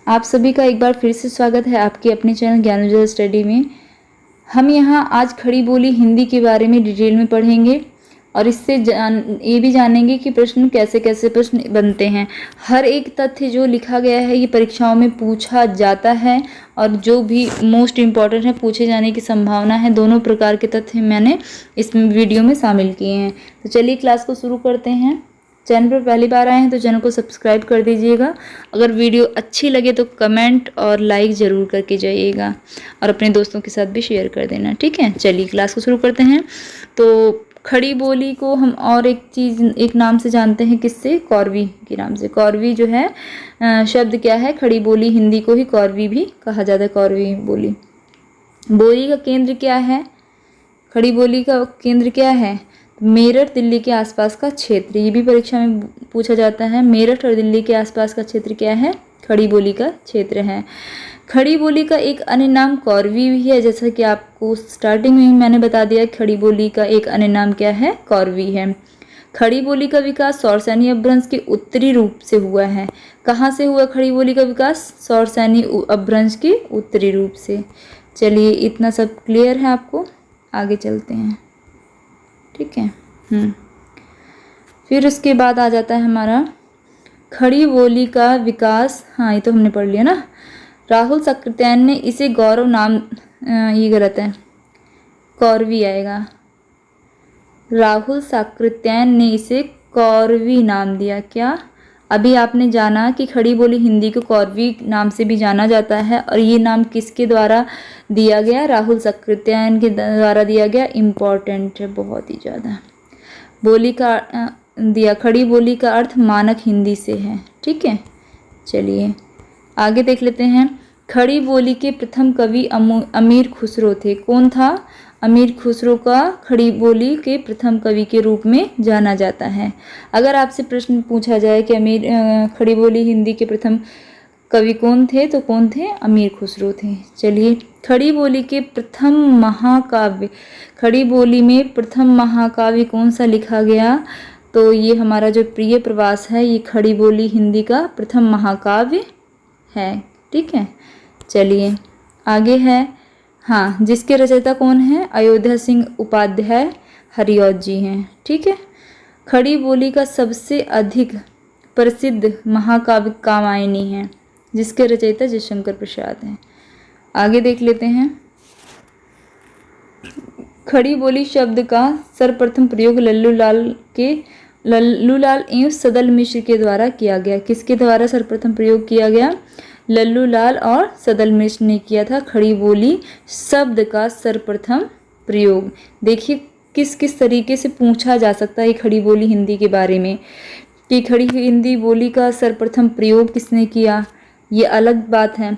आप सभी का एक बार फिर से स्वागत है आपके अपने चैनल ज्ञानोदय स्टडी में। हम यहाँ आज खड़ी बोली हिंदी के बारे में डिटेल में पढ़ेंगे और इससे ये भी जानेंगे कि प्रश्न कैसे कैसे प्रश्न बनते हैं। हर एक तथ्य जो लिखा गया है ये परीक्षाओं में पूछा जाता है और जो भी मोस्ट इम्पॉर्टेंट है पूछे जाने की संभावना है। दोनों प्रकार के तथ्य मैंने इस वीडियो में शामिल किए हैं। तो चलिए क्लास को शुरू करते हैं। चैनल पर पहली बार आए हैं तो चैनल को सब्सक्राइब कर दीजिएगा। अगर वीडियो अच्छी लगे तो कमेंट और लाइक ज़रूर करके जाइएगा और अपने दोस्तों के साथ भी शेयर कर देना, ठीक है। चलिए क्लास को शुरू करते हैं। तो खड़ी बोली को हम और एक नाम से जानते हैं, किससे? कौरवी के नाम से। कौरवी जो है शब्द क्या है? खड़ी बोली हिंदी को ही कौरवी भी कहा जाता है, कौरवी बोली। बोली का केंद्र क्या है? खड़ी बोली का केंद्र क्या है? मेरठ दिल्ली के आसपास का क्षेत्र। ये भी परीक्षा में पूछा जाता है। मेरठ और दिल्ली के आसपास का क्षेत्र क्या है? खड़ी बोली का क्षेत्र है। खड़ी बोली का एक अन्य नाम कौरवी भी है, जैसा कि आपको स्टार्टिंग में ही मैंने बता दिया। खड़ी बोली का एक अन्य नाम क्या है? कौरवी है। खड़ी बोली का विकास सौरसैनी अपभ्रंश के उत्तरी रूप से हुआ है। कहाँ से हुआ खड़ी बोली का विकास? सौरसैनी अपभ्रंश के उत्तरी रूप से। चलिए इतना सब क्लियर है आपको, आगे चलते हैं, ठीक है। फिर उसके बाद आ जाता है हमारा खड़ी बोली का विकास। हाँ, ये तो हमने पढ़ लिया ना। राहुल सक्सेना ने इसे गौरव नाम, ये गलत है, कौरवी आएगा। राहुल सक्सेना ने इसे कौरवी नाम दिया। क्या? अभी आपने जाना कि खड़ी बोली हिंदी को कौरवी नाम से भी जाना जाता है और ये नाम किसके द्वारा दिया गया? राहुल सक्सेना के द्वारा दिया गया। इम्पॉर्टेंट है बहुत ही ज़्यादा। बोली का दिया, खड़ी बोली का अर्थ मानक हिंदी से है, ठीक है। चलिए आगे देख लेते हैं। खड़ी बोली के प्रथम कवि अमीर खुसरो थे। कौन था? अमीर खुसरो का खड़ी बोली के प्रथम कवि के रूप में जाना जाता है। अगर आपसे प्रश्न पूछा जाए कि खड़ी बोली हिंदी के प्रथम कवि कौन थे, तो कौन थे? अमीर खुसरो थे। चलिए खड़ी बोली के प्रथम महाकाव्य, खड़ी बोली में प्रथम महाकाव्य कौन सा लिखा गया? तो ये हमारा जो प्रिय प्रवास है, ये खड़ी बोली हिंदी का प्रथम महाकाव्य है, ठीक है। चलिए आगे है, हाँ, जिसके रचयिता कौन है? अयोध्या सिंह उपाध्याय हरिऔध जी हैं, ठीक है। खड़ी बोली का सबसे अधिक प्रसिद्ध महाकाव्य कामायनी है, जिसके रचयिता जयशंकर प्रसाद हैं। आगे देख लेते हैं। खड़ी बोली शब्द का सर्वप्रथम प्रयोग लल्लूलाल एवं सदल मिश्र के द्वारा किया गया। किसके द्वारा सर्वप्रथम प्रयोग किया गया? लल्लूलाल और सदल मिश्र ने किया था खड़ी बोली शब्द का सर्वप्रथम प्रयोग। देखिए किस किस तरीके से पूछा जा सकता है खड़ी बोली हिंदी के बारे में, कि खड़ी हिंदी बोली का सर्वप्रथम प्रयोग किसने किया, ये अलग बात है।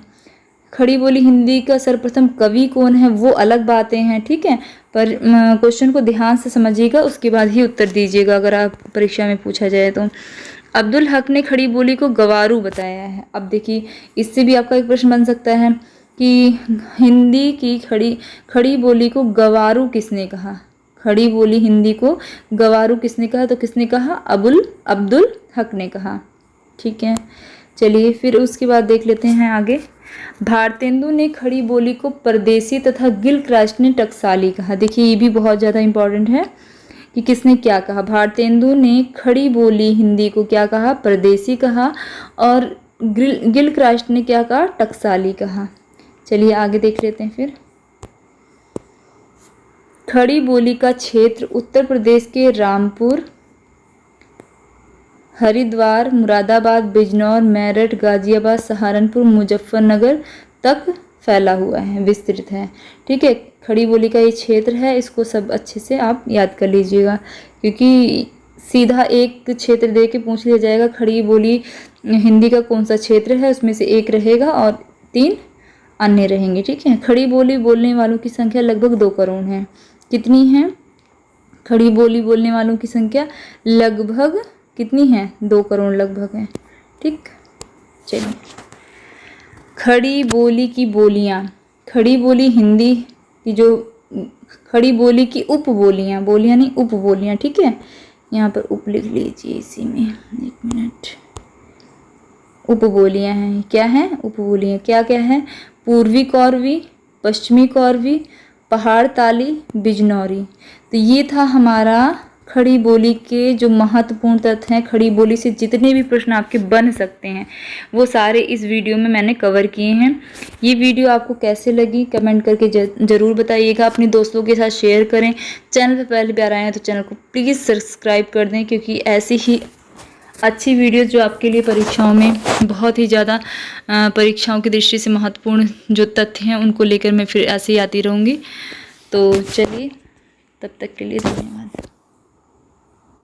खड़ी बोली हिंदी का सर्वप्रथम कवि कौन है, वो अलग बातें हैं, ठीक है। पर क्वेश्चन को ध्यान से समझिएगा, उसके बाद ही उत्तर दीजिएगा अगर आप परीक्षा में पूछा जाए तो। अब्दुल हक ने खड़ी बोली को गवारू बताया है। अब देखिए इससे भी आपका एक प्रश्न बन सकता है कि हिंदी की खड़ी बोली को गवारू किसने कहा? खड़ी बोली हिंदी को गवारू किसने कहा? तो किसने कहा? अब्दुल हक ने कहा, ठीक है। चलिए फिर उसके बाद देख लेते हैं आगे। भारतेंदु ने खड़ी बोली को परदेसी तथा गिलक्रास्ट ने टकसाली कहा। देखिए ये भी बहुत ज़्यादा इम्पोर्टेंट है कि किसने क्या कहा। भारतेंदु ने खड़ी बोली हिंदी को क्या कहा? परदेसी कहा, और गिलक्रास्ट ने क्या कहा? टकसाली कहा। चलिए आगे देख लेते हैं फिर। खड़ी बोली का क्षेत्र उत्तर प्रदेश के रामपुर, हरिद्वार, मुरादाबाद, बिजनौर, मेरठ, गाजियाबाद, सहारनपुर, मुजफ्फरनगर तक फैला हुआ है, विस्तृत है, ठीक है। खड़ी बोली का ये क्षेत्र है, इसको सब अच्छे से आप याद कर लीजिएगा, क्योंकि सीधा एक क्षेत्र दे के पूछ लिया जाएगा खड़ी बोली हिंदी का कौन सा क्षेत्र है, उसमें से एक रहेगा और 3 अन्य रहेंगे, ठीक है। खड़ी बोली बोलने वालों की संख्या लगभग 2 करोड़ है। कितनी है? खड़ी बोली बोलने वालों की संख्या लगभग कितनी है? 2 करोड़ लगभग है, ठीक। चलिए खड़ी बोली की बोलियाँ, खड़ी बोली हिंदी की जो खड़ी बोली की उपबोलियाँ, बोलियाँ नहीं उपबोलियाँ, ठीक है। यहाँ पर उप लिख लीजिए इसी में, 1 मिनट। उपबोलियां हैं। क्या हैं? उपबोलियां। क्या क्या है? पूर्वी कौरवी, पश्चिमी कौरवी, पहाड़ ताली, बिजनौरी। तो ये था हमारा खड़ी बोली के जो महत्वपूर्ण तथ्य हैं, खड़ी बोली से जितने भी प्रश्न आपके बन सकते हैं वो सारे इस वीडियो में मैंने कवर किए हैं। ये वीडियो आपको कैसे लगी कमेंट करके ज़रूर बताइएगा। अपने दोस्तों के साथ शेयर करें। चैनल पर पहली बार आए हैं तो चैनल को प्लीज़ सब्सक्राइब कर दें, क्योंकि ऐसी ही अच्छी वीडियोज़ जो आपके लिए परीक्षाओं में बहुत ही ज़्यादा परीक्षाओं की दृष्टि से महत्वपूर्ण जो तथ्य हैं उनको लेकर मैं फिर ऐसे ही आती रहूँगी। तो चलिए, तब तक के लिए धन्यवाद।